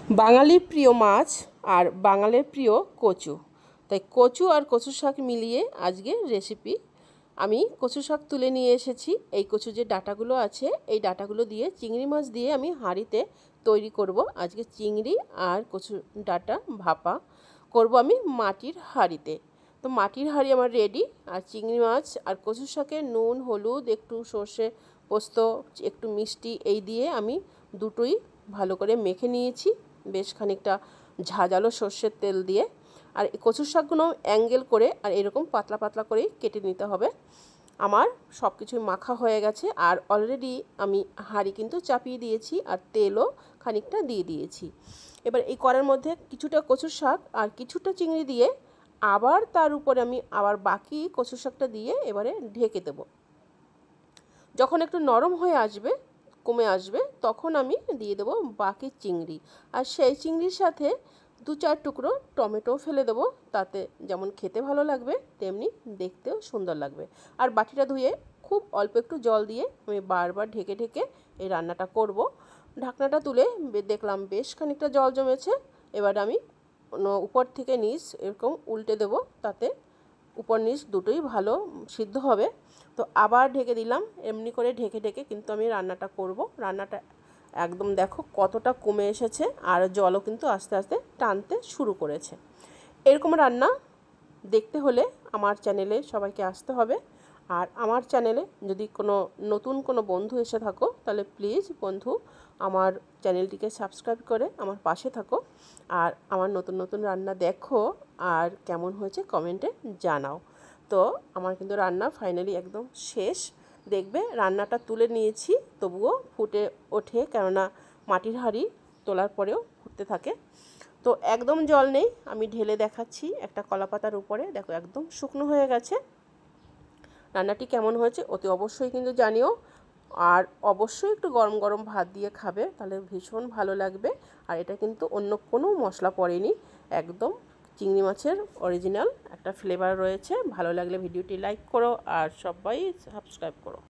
বাঙালির প্রিয় মাছ আর বাঙালির প্রিয় কচু, তাই কচু আর কচু শাক মিলিয়ে আজকে রেসিপি। আমি কচু শাক তুলে নিয়ে এসেছি। এই কচু যে ডাঁটাগুলো আছে এই ডাঁটাগুলো দিয়ে চিংড়ি মাছ দিয়ে আমি হাঁড়িতে তৈরি করব। আজকে চিংড়ি আর কচু ডাঁটা ভাপা করব আমি মাটির হাঁড়িতে। তো মাটির হাঁড়ি আমার রেডি। আর চিংড়ি মাছ আর কচু শাকে নুন, হলুদ, একটু সর্ষে পোস্ত, একটু মিষ্টি এই দিয়ে আমি দুটোই ভালো করে মেখে নিয়েছি বেশ খানিকটা ঝাঁঝালো সর্ষের তেল দিয়ে। আর এই কচুর শাকগুলো অ্যাঙ্গেল করে আর এরকম পাতলা পাতলা করেই কেটে নিতে হবে। আমার সব কিছুই মাখা হয়ে গেছে আর অলরেডি আমি হাঁড়ি কিন্তু চাপিয়ে দিয়েছি আর তেলও খানিকটা দিয়ে দিয়েছি। এবার এই কড়ার মধ্যে কিছুটা কচুর শাক আর কিছুটা চিংড়ি দিয়ে আবার তার উপরে আমি আবার বাকি কচুর শাকটা দিয়ে এবারে ঢেকে দেবো। যখন একটু নরম হয়ে আসবে, কমে আসবে, তখন আমি দিয়ে দেবো বাকি চিংড়ি। আর সেই চিংড়ির সাথে 2-4 টুকরো টমেটো ফেলে দেবো, তাতে যেমন খেতে ভালো লাগবে তেমনি দেখতেও সুন্দর লাগবে। আর বাটিটা ধুয়ে খুব অল্প একটু জল দিয়ে আমি বারবার ঢেকে ঢেকে এই রান্নাটা করব। ঢাকনাটা তুলে দেখলাম বেশ খানিকটা জল জমেছে। এবার আমি উপর থেকে নিচ এরকম উল্টে দেবো, তাতে উপর নিচ দুটোই ভালো সিদ্ধ হবে। তো আবার ঢেকে দিলাম। এমনি করে ঢেকে ঢেকে কিন্তু আমি রান্নাটা করব। রান্নাটা একদম দেখো কতটা কমে এসেছে আর জলও কিন্তু আস্তে আস্তে টানতে শুরু করেছে। এরকম রান্না দেখতে হলে আমার চ্যানেলে সবাইকে আসতে হবে। আর আমার চ্যানেলে যদি নতুন কোনো বন্ধু এসে থাকো তাহলে প্লিজ বন্ধু আমার চ্যানেলটিকে সাবস্ক্রাইব করে আমার পাশে থাকো। আর আমার নতুন নতুন রান্না দেখো আর কেমন হয়েছে কমেন্টে জানাও। তো আমার কিন্তু রান্না ফাইনালি একদম শেষ। দেখবে রান্নাটা তুলে নিয়েছি, তবুও ফুটে ওঠে, কেননা মাটির হাঁড়ি তোলার পরেও ফুটতে থাকে। তো একদম জল নেই, আমি ঢেলে দেখাচ্ছি একটা কলাপাতার উপরে। দেখো একদম শুকনো হয়ে গেছে। রান্নাটি কেমন হয়েছে অতি অবশ্যই কিন্তু জানিও। আর অবশ্যই একটু গরম গরম ভাত দিয়ে খাবে, তাহলে ভীষণ ভালো লাগবে। আর এটা কিন্তু অন্য কোনো মশলা পড়েনি, একদম চিংড়ি মাছের অরিজিনাল একটা ফ্লেভার রয়েছে। ভালো লাগলে ভিডিওটি লাইক করো আর সবাই সাবস্ক্রাইব করো।